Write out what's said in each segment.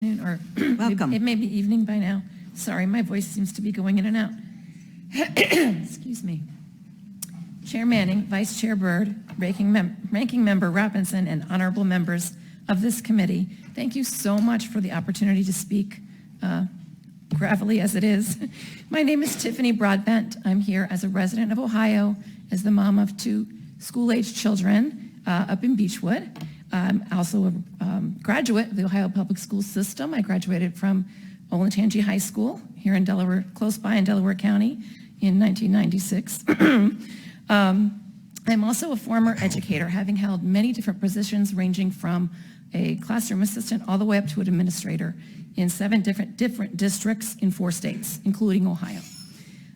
Or Welcome. it may be evening by now. Sorry, my voice seems to be going in and out. Excuse me. Chair Manning, Vice Chair Byrd, Ranking Member Robinson, and honorable members of this committee, thank you so much for the opportunity to speak, gravelly as it is. My name is Tiffanie Broadbent. I'm here as a resident of Ohio, as the mom of 2 school-aged children up in Beechwood. I'm also a graduate of the Ohio Public School System. I graduated from Olentangy High School here in Delaware, close by in Delaware County in 1996. I'm also a former educator, having held many different positions ranging from a classroom assistant all the way up to an administrator in 7 different districts in 4 states, including Ohio.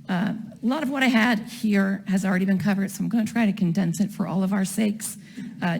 A lot of what I had here has already been covered, so I'm going to try to condense it for all of our sakes.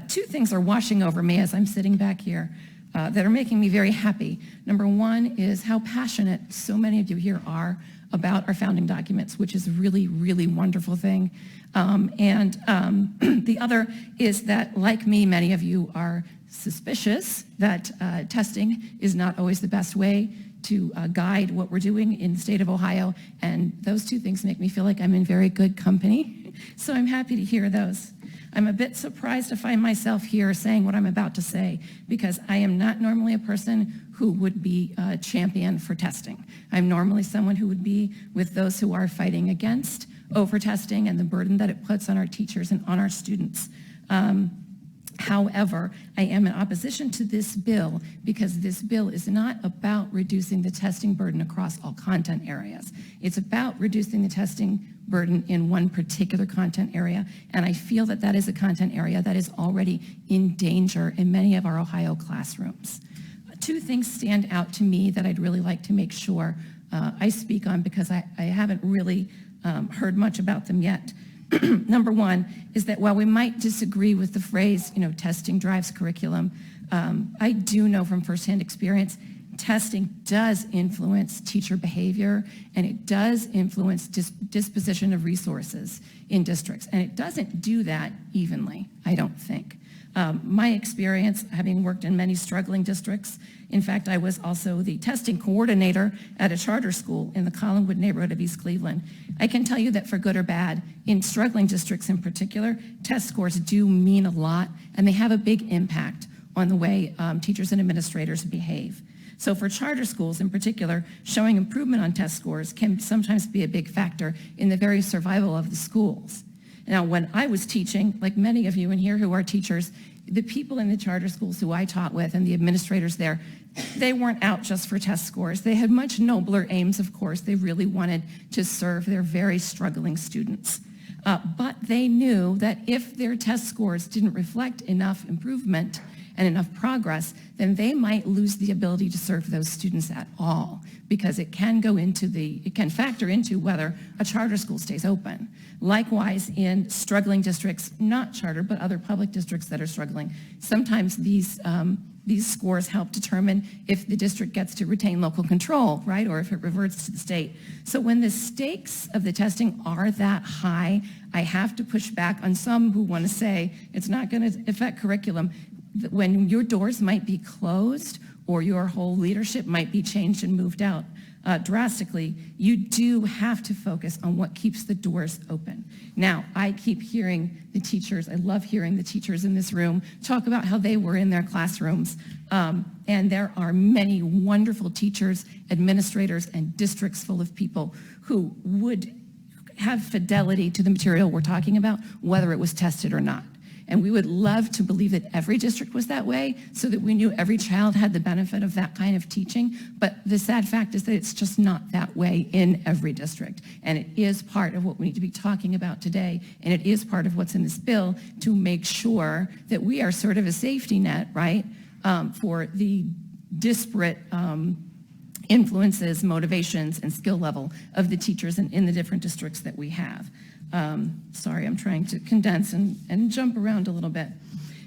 2 things are washing over me as I'm sitting back here that are making me very happy. Number 1 is how passionate so many of you here are about our founding documents, which is a really, really wonderful thing. The other is that, like me, many of you are suspicious that testing is not always the best way to guide what we're doing in the state of Ohio, and those 2 things make me feel like I'm in very good company, so I'm happy to hear those. I'm a bit surprised to find myself here saying what I'm about to say, because I am not normally a person who would be a champion for testing. I'm normally someone who would be with those who are fighting against over-testing and the burden that it puts on our teachers and on our students. However, I am in opposition to this bill because this bill is not about reducing the testing burden across all content areas. It's about reducing the testing burden in one particular content area, and I feel that that is a content area that is already in danger in many of our Ohio classrooms. 2 things stand out to me that I'd really like to make sure I speak on, because I haven't really heard much about them yet. Number 1 is that while we might disagree with the phrase, testing drives curriculum, I do know from firsthand experience, testing does influence teacher behavior, and it does influence disposition of resources in districts, and it doesn't do that evenly, I don't think. My experience, having worked in many struggling districts, in fact, I was also the testing coordinator at a charter school in the Collinwood neighborhood of East Cleveland. I can tell you that for good or bad, in struggling districts in particular, test scores do mean a lot, and they have a big impact on the way teachers and administrators behave. So for charter schools in particular, showing improvement on test scores can sometimes be a big factor in the very survival of the schools. Now, when I was teaching, like many of you in here who are teachers, the people in the charter schools who I taught with and the administrators there, they weren't out just for test scores. They had much nobler aims, of course. They really wanted to serve their very struggling students. But they knew that if their test scores didn't reflect enough improvement and enough progress, then they might lose the ability to serve those students at all, because it can factor into whether a charter school stays open. Likewise, in struggling districts, not charter, but other public districts that are struggling, sometimes these scores help determine if the district gets to retain local control, right, or if it reverts to the state. So when the stakes of the testing are that high, I have to push back on some who want to say it's not going to affect curriculum. When your doors might be closed or your whole leadership might be changed and moved out drastically, you do have to focus on what keeps the doors open. Now, I keep hearing the teachers, I love hearing the teachers in this room talk about how they were in their classrooms. And there are many wonderful teachers, administrators, and districts full of people who would have fidelity to the material we're talking about, whether it was tested or not. And we would love to believe that every district was that way so that we knew every child had the benefit of that kind of teaching. But the sad fact is that it's just not that way in every district. And it is part of what we need to be talking about today. And it is part of what's in this bill to make sure that we are sort of a safety net, right, for the disparate influences, motivations, and skill level of the teachers in the different districts that we have. Sorry, I'm trying to condense and jump around a little bit.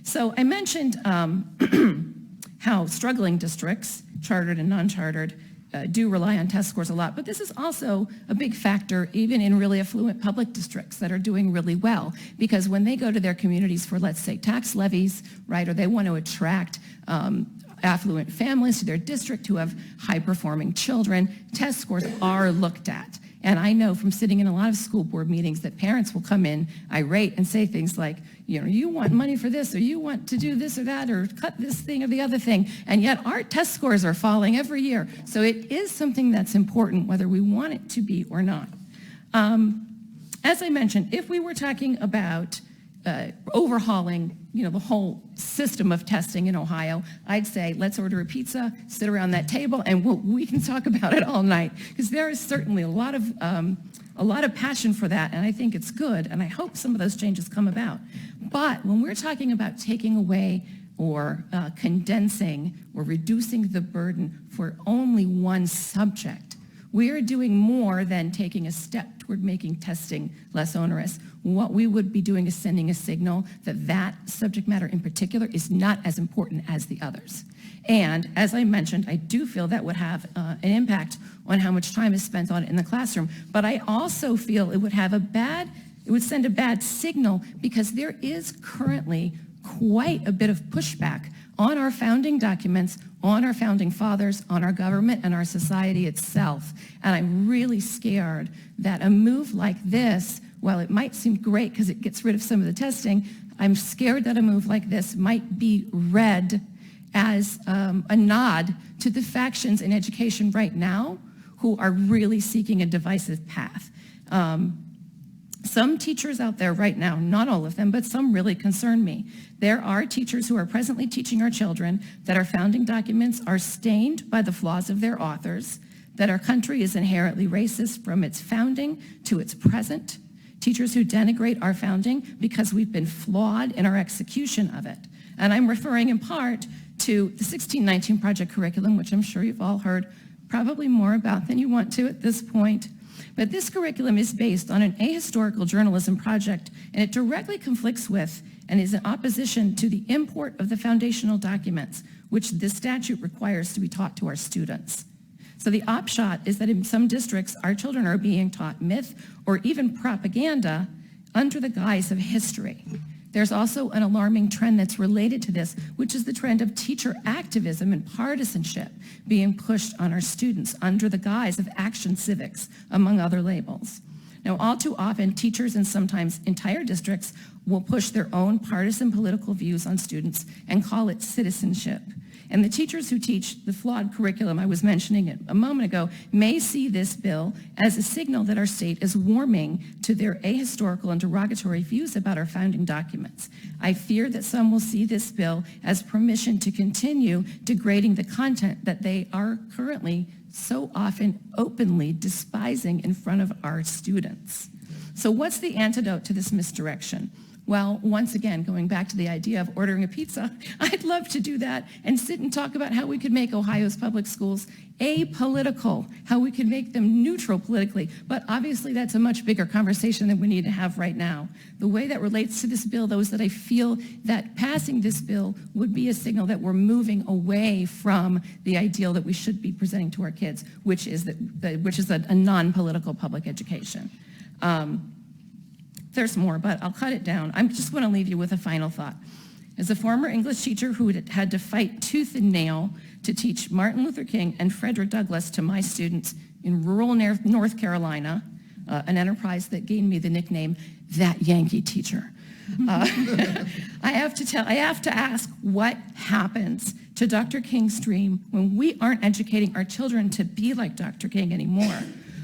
So I mentioned how struggling districts, chartered and non-chartered, do rely on test scores a lot, but this is also a big factor even in really affluent public districts that are doing really well, because when they go to their communities for, let's say, tax levies, right, or they want to attract affluent families to their district who have high-performing children, test scores are looked at. And I know from sitting in a lot of school board meetings that parents will come in irate and say things like, you want money for this, or you want to do this or that, or cut this thing or the other thing, and yet our test scores are falling every year. So it is something that's important, whether we want it to be or not. As I mentioned, if we were talking about overhauling, the whole system of testing in Ohio, I'd say let's order a pizza, sit around that table, and we can talk about it all night, because there is certainly a lot of passion for that, and I think it's good, and I hope some of those changes come about. But when we're talking about taking away or condensing or reducing the burden for only one subject, we are doing more than taking a step toward making testing less onerous. What we would be doing is sending a signal that that subject matter in particular is not as important as the others. And as I mentioned, I do feel that would have an impact on how much time is spent on it in the classroom. But I also feel it would send a bad signal, because there is currently quite a bit of pushback on our founding documents, on our founding fathers, on our government and our society itself. And I'm really scared that a move like this, while it might seem great because it gets rid of some of the testing, I'm scared that a move like this might be read as a nod to the factions in education right now who are really seeking a divisive path. Some teachers out there right now, not all of them, but some really concern me. There are teachers who are presently teaching our children that our founding documents are stained by the flaws of their authors, that our country is inherently racist from its founding to its present, teachers who denigrate our founding because we've been flawed in our execution of it. And I'm referring in part to the 1619 Project curriculum, which I'm sure you've all heard probably more about than you want to at this point. But this curriculum is based on an ahistorical journalism project, and it directly conflicts with and is in opposition to the import of the foundational documents, which this statute requires to be taught to our students. So the upshot is that in some districts, our children are being taught myth or even propaganda under the guise of history. There's also an alarming trend that's related to this, which is the trend of teacher activism and partisanship being pushed on our students under the guise of action civics, among other labels. Now, all too often, teachers and sometimes entire districts will push their own partisan political views on students and call it citizenship. And the teachers who teach the flawed curriculum I was mentioning it a moment ago may see this bill as a signal that our state is warming to their ahistorical and derogatory views about our founding documents. I fear that some will see this bill as permission to continue degrading the content that they are currently so often openly despising in front of our students. So what's the antidote to this misdirection? Well, once again, going back to the idea of ordering a pizza, I'd love to do that and sit and talk about how we could make Ohio's public schools apolitical, how we could make them neutral politically. But obviously, that's a much bigger conversation than we need to have right now. The way that relates to this bill, though, is that I feel that passing this bill would be a signal that we're moving away from the ideal that we should be presenting to our kids, which is a non-political public education. There's more, but I'll cut it down. I just want to leave you with a final thought. As a former English teacher who had to fight tooth and nail to teach Martin Luther King and Frederick Douglass to my students in rural North Carolina, an enterprise that gained me the nickname, that Yankee teacher, I have to ask, what happens to Dr. King's dream when we aren't educating our children to be like Dr. King anymore?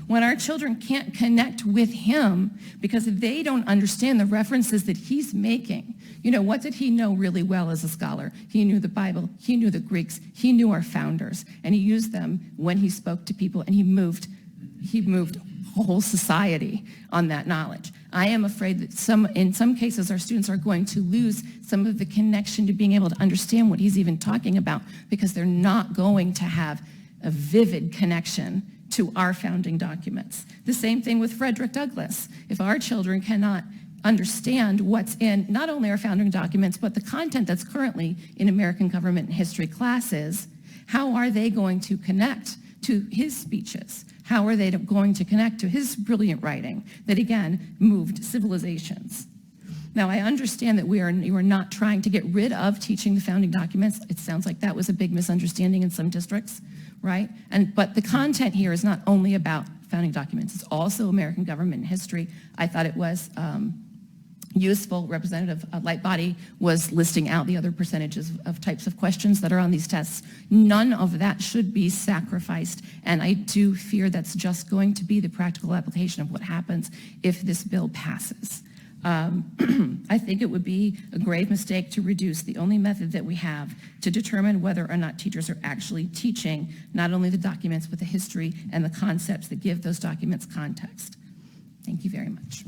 When our children can't connect with him because they don't understand the references that he's making. What did he know really well as a scholar? He knew the Bible, he knew the Greeks, he knew our founders, and he used them when he spoke to people, and he moved whole society on that knowledge. I am afraid that in some cases our students are going to lose some of the connection to being able to understand what he's even talking about, because they're not going to have a vivid connection to our founding documents. The same thing with Frederick Douglass. If our children cannot understand what's in not only our founding documents, but the content that's currently in American government and history classes, how are they going to connect to his speeches? How are they going to connect to his brilliant writing that, again, moved civilizations? Now, I understand that you are not trying to get rid of teaching the founding documents. It sounds like that was a big misunderstanding in some districts, right? But the content here is not only about founding documents. It's also American government history. I thought it was useful. Representative Lightbody was listing out the other percentages of types of questions that are on these tests. None of that should be sacrificed, and I do fear that's just going to be the practical application of what happens if this bill passes. I think it would be a grave mistake to reduce the only method that we have to determine whether or not teachers are actually teaching not only the documents, but the history and the concepts that give those documents context. Thank you very much.